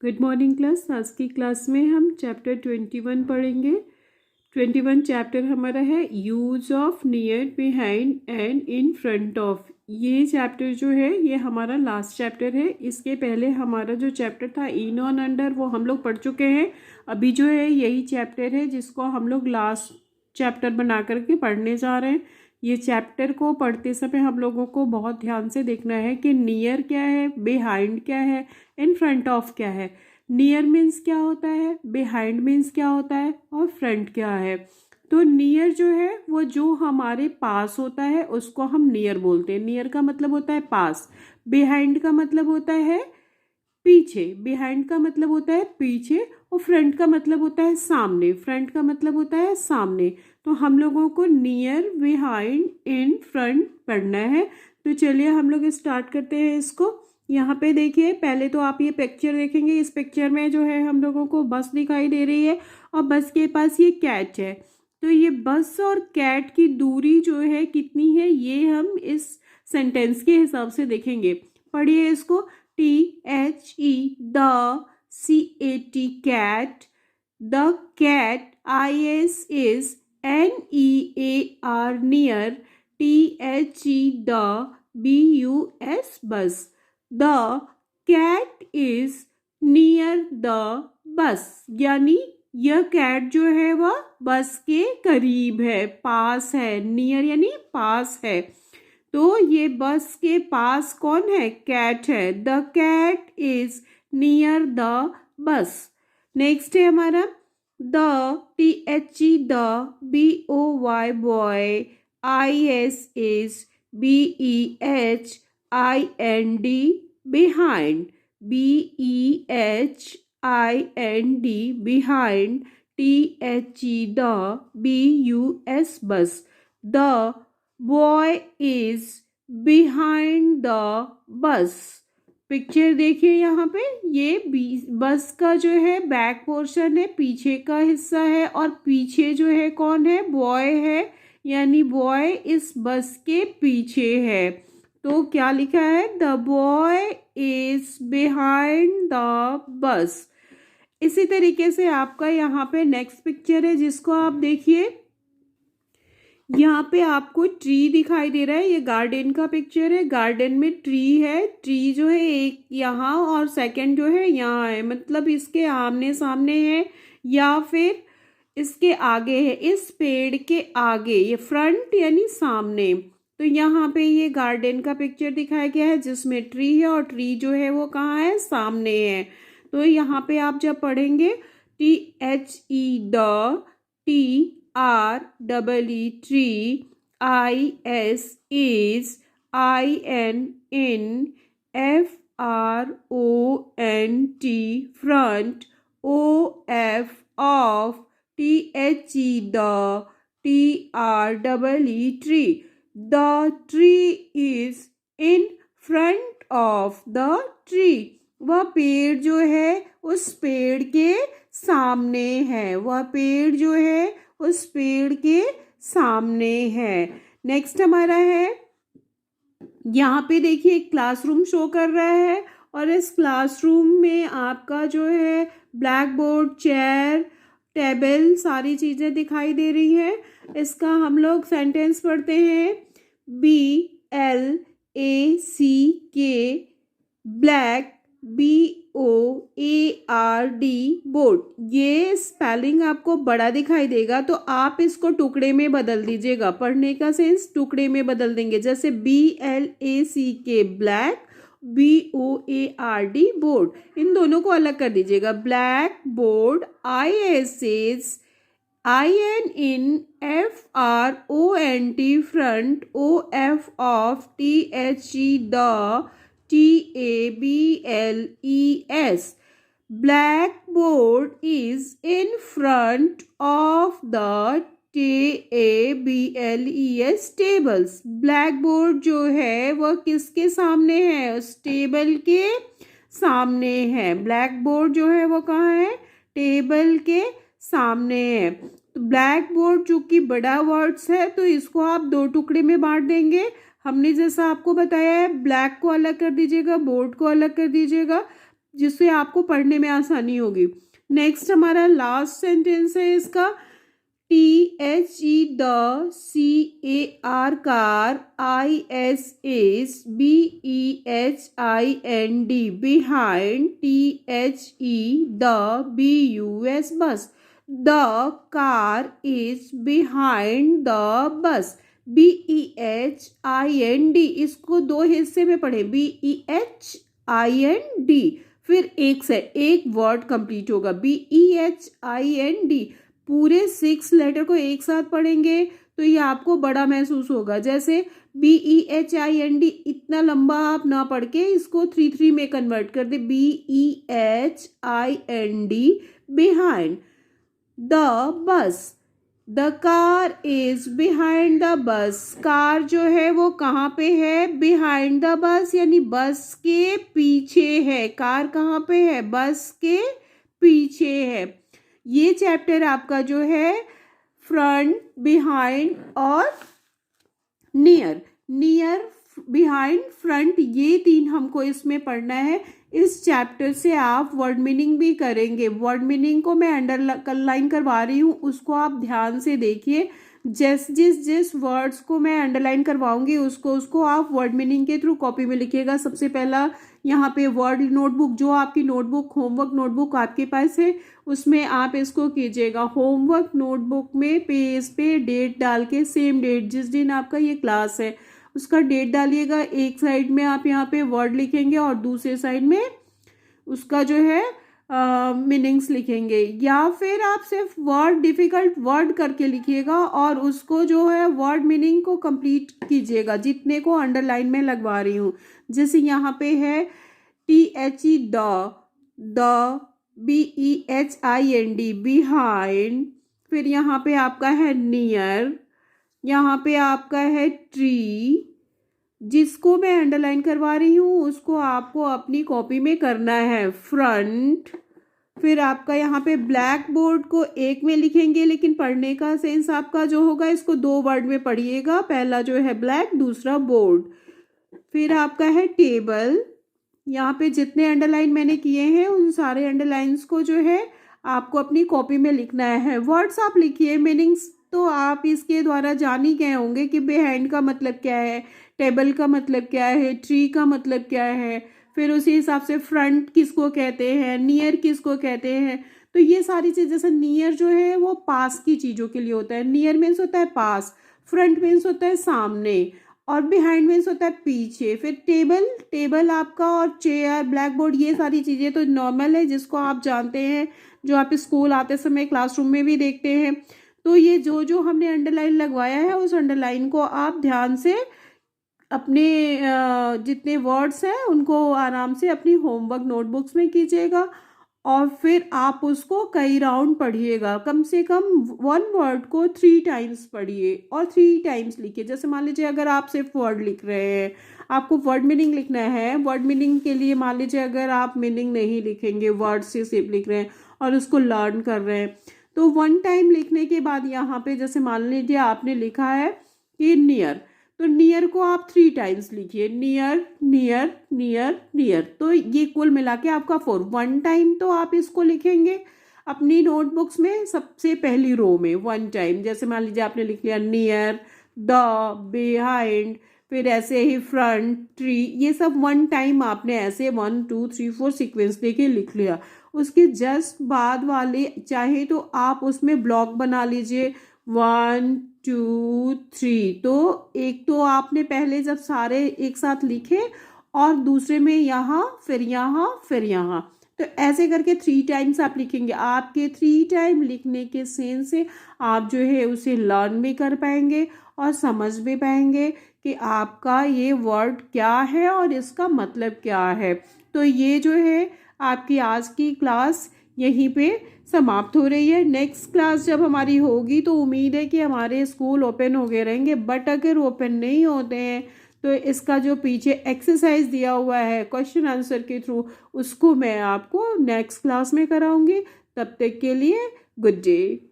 Good morning class. आज की class में हम चैप्टर 21 पढ़ेंगे। 21 चैप्टर हमारा है use of near, behind and in front of. ये चैप्टर जो है ये हमारा लास्ट चैप्टर है। इसके पहले हमारा जो चैप्टर था इन ऑन अंडर वो हम लोग पढ़ चुके हैं। अभी जो है यही चैप्टर है जिसको हम लोग लास्ट चैप्टर बना करके पढ़ने जा रहे हैं। ये चैप्टर को पढ़ते समय हम लोगों को बहुत ध्यान से देखना है कि नियर क्या है, बिहाइंड क्या है, इन फ्रंट ऑफ क्या है। नियर मीन्स क्या होता है, बिहाइंड मीन्स क्या होता है और फ्रंट क्या है। तो नियर जो है वो जो हमारे पास होता है उसको हम नियर बोलते हैं। नियर का मतलब होता है पास। बिहाइंड का मतलब होता है पीछे। बिहाइंड का मतलब होता है पीछे और फ्रंट का मतलब होता है सामने। फ्रंट का मतलब होता है सामने। तो हम लोगों को नियर, बिहाइंड, इन, फ्रंट पढ़ना है। तो चलिए हम लोग स्टार्ट करते हैं इसको। यहाँ पे देखिए, पहले तो आप ये पिक्चर देखेंगे। इस पिक्चर में जो है हम लोगों को बस दिखाई दे रही है और बस के पास ये कैट है। तो ये बस और कैट की दूरी जो है कितनी है ये हम इस सेंटेंस के हिसाब से देखेंगे। पढ़िए इसको। THE, cat, the cat, is NEAR, near, THE, BUS, bus. The cat is near the bus, यानी यह कैट जो है वह बस के करीब है, पास है। नियर यानी पास है। तो ये बस के पास कौन है? कैट है। The cat is near the bus. Next है हमारा the, THE, the, BOY, boy, IS BEHIND, behind, BEHIND, behind, THE, the, BUS, bus. The boy is behind the bus. Picture देखिए यहाँ पे, ये बस का जो है बैक पोर्शन है, पीछे का हिस्सा है और पीछे जो है कौन है? बॉय है, यानी बॉय इस बस के पीछे है। तो क्या लिखा है? The boy is behind the bus. इसी तरीके से आपका यहाँ पे नेक्स्ट पिक्चर है जिसको आप देखिए। यहाँ पे आपको ट्री दिखाई दे रहा है। ये गार्डन का पिक्चर है। गार्डन में ट्री है। ट्री जो है एक यहाँ और सेकंड जो है यहाँ है, मतलब इसके आमने सामने है या फिर इसके आगे है। इस पेड़ के आगे, ये फ्रंट यानी सामने। तो यहाँ पे ये गार्डन का पिक्चर दिखाया गया है जिसमें ट्री है और ट्री जो है वो कहाँ है? सामने है। तो यहाँ पे आप जब पढ़ेंगे THE, the, TREE, tree, is in, FRONT, front, of, THE, the, TREE, tree. The tree is in front of the tree. वह पेड़ जो है उस पेड़ के सामने है। वह पेड़ जो है उस पेड़ के सामने है। नेक्स्ट हमारा है, यहाँ पे देखिए एक क्लासरूम शो कर रहा है और इस क्लासरूम में आपका जो है ब्लैक बोर्ड, चेयर, टेबल, सारी चीज़ें दिखाई दे रही हैं। इसका हम लोग सेंटेंस पढ़ते हैं। BLACK, black, BOARD, board. ये स्पेलिंग आपको बड़ा दिखाई देगा तो आप इसको टुकड़े में बदल दीजिएगा। पढ़ने का सेंस टुकड़े में बदल देंगे। जैसे BLACK, ब्लैक, BOARD, बोर्ड। इन दोनों को अलग कर दीजिएगा। Black board, IN FRONT, front, OF, of, THE, the, TABLES. Blackboard is in front of the TABLES tables. Blackboard जो है वह किसके सामने है? उस टेबल के सामने है। ब्लैकबोर्ड जो है वो कहाँ है? टेबल के सामने है। तो ब्लैक बोर्ड चूंकि बड़ा वर्ड्स है तो इसको आप दो टुकड़े में बांट देंगे। हमने जैसा आपको बताया है, ब्लैक को अलग कर दीजिएगा, बोर्ड को अलग कर दीजिएगा। जिससे आपको पढ़ने में आसानी होगी। नेक्स्ट हमारा लास्ट सेंटेंस है इसका, THE the, CAR car, ISS BEHIND behind, THE the BUS bus, the car is behind the bus, BEHIND इसको दो हिस्से में पढ़े, BEHIND, फिर एक से एक वर्ड कंप्लीट होगा, BEHIND, पूरे 6 लेटर को एक साथ पढ़ेंगे तो ये आपको बड़ा महसूस होगा। जैसे BEHIND इतना लंबा आप ना पढ़ के इसको 3 में कन्वर्ट कर दे, BEHIND behind the bus, the car is behind the bus, car जो है वो कहाँ पे है, बिहाइंड द बस यानी बस के पीछे है, कार कहाँ पे है, बस के पीछे है। ये चैप्टर आपका जो है फ्रंट, बिहाइंड और नियर, नियर, बिहाइंड, फ्रंट, ये 3 हमको इसमें पढ़ना है। इस चैप्टर से आप वर्ड मीनिंग भी करेंगे। वर्ड मीनिंग को मैं अंडरलाइन करवा रही हूँ, उसको आप ध्यान से देखिए। जिस वर्ड्स को मैं अंडरलाइन करवाऊंगी उसको आप वर्ड मीनिंग के थ्रू कॉपी में लिखिएगा। सबसे पहला यहाँ पे वर्ड नोटबुक, जो आपकी नोटबुक होमवर्क नोटबुक आपके पास है उसमें आप इसको कीजिएगा। होमवर्क नोटबुक में पेज पे डेट डाल के, सेम डेट जिस दिन आपका ये क्लास है उसका डेट डालिएगा। एक साइड में आप यहाँ पे वर्ड लिखेंगे और दूसरे साइड में उसका जो है मीनिंग्स लिखेंगे, या फिर आप सिर्फ वर्ड, डिफिकल्ट वर्ड करके लिखिएगा और उसको जो है वर्ड मीनिंग को कंप्लीट कीजिएगा, जितने को अंडरलाइन में लगवा रही हूँ। जैसे यहाँ पे है THE द, BEHIND बिहाइंड, फिर यहाँ पे आपका है नियर, यहाँ पे आपका है ट्री, जिसको मैं अंडरलाइन करवा रही हूँ उसको आपको अपनी कॉपी में करना है, फ्रंट। फिर आपका यहाँ पे ब्लैक बोर्ड को एक में लिखेंगे, लेकिन पढ़ने का सेंस आपका जो होगा इसको 2 वर्ड में पढ़िएगा, पहला जो है ब्लैक, दूसरा बोर्ड। फिर आपका है टेबल, यहाँ पे जितने अंडरलाइन मैंने किए हैं उन सारे अंडरलाइंस को जो है आपको अपनी कॉपी में लिखना है। वर्ड्स आप लिखिए, मीनिंग्स तो आप इसके द्वारा जान ही गए होंगे कि बिहाइंड का मतलब क्या है, टेबल का मतलब क्या है, ट्री का मतलब क्या है, फिर उसी हिसाब से फ्रंट किसको कहते हैं, नियर किसको कहते हैं। तो ये सारी चीज़, जैसे नियर जो है वो पास की चीज़ों के लिए होता है, नियर मीन्स होता है पास, फ्रंट मीन्स होता है सामने, और बिहाइंड मीन्स होता है पीछे। फिर टेबल आपका और चेयर, ब्लैक बोर्ड, ये सारी चीज़ें तो नॉर्मल है जिसको आप जानते हैं, जो आप स्कूल आते समय क्लासरूम में भी देखते हैं। तो ये जो हमने अंडरलाइन लगवाया है उस अंडरलाइन को आप ध्यान से अपने जितने वर्ड्स हैं उनको आराम से अपनी होमवर्क नोटबुक्स में कीजिएगा और फिर आप उसको कई राउंड पढ़िएगा। कम से कम 1 वर्ड को 3 टाइम्स पढ़िए और 3 टाइम्स लिखिए। जैसे मान लीजिए अगर आप सिर्फ वर्ड लिख रहे हैं, आपको वर्ड मीनिंग लिखना है, वर्ड मीनिंग के लिए मान लीजिए अगर आप मीनिंग नहीं लिखेंगे, वर्ड से सिर्फ लिख रहे हैं और उसको लर्न कर रहे हैं, तो 1 टाइम लिखने के बाद यहाँ पे जैसे मान लीजिए आपने लिखा है कि नियर, तो नियर को आप 3 टाइम्स लिखिए, नियर नियर नियर नियर, तो ये कुल मिला के आपका 4। 1 टाइम तो आप इसको लिखेंगे अपनी नोटबुक्स में सबसे पहली रो में 1 टाइम। जैसे मान लीजिए आपने लिख लिया नियर, द, बिहाइंड, फिर ऐसे ही फ्रंट, ट्री, ये सब 1 टाइम आपने ऐसे 1 2 3 4 सीक्वेंस देके लिख लिया। उसके जस्ट बाद वाले चाहे तो आप उसमें ब्लॉक बना लीजिए 1 2 3। तो एक तो आपने पहले जब सारे एक साथ लिखे और दूसरे में यहाँ फिर यहाँ फिर यहाँ, तो ऐसे करके 3 टाइम्स आप लिखेंगे। आपके 3 टाइम लिखने के सेंस से आप जो है उसे लर्न भी कर पाएंगे और समझ भी पाएंगे कि आपका ये वर्ड क्या है और इसका मतलब क्या है। तो ये जो है आपकी आज की क्लास यहीं पे समाप्त हो रही है। नेक्स्ट क्लास जब हमारी होगी तो उम्मीद है कि हमारे स्कूल ओपन हो गए रहेंगे, बट अगर ओपन नहीं होते हैं तो इसका जो पीछे एक्सरसाइज दिया हुआ है क्वेश्चन आंसर के थ्रू, उसको मैं आपको नेक्स्ट क्लास में कराऊंगी। तब तक के लिए गुड डे।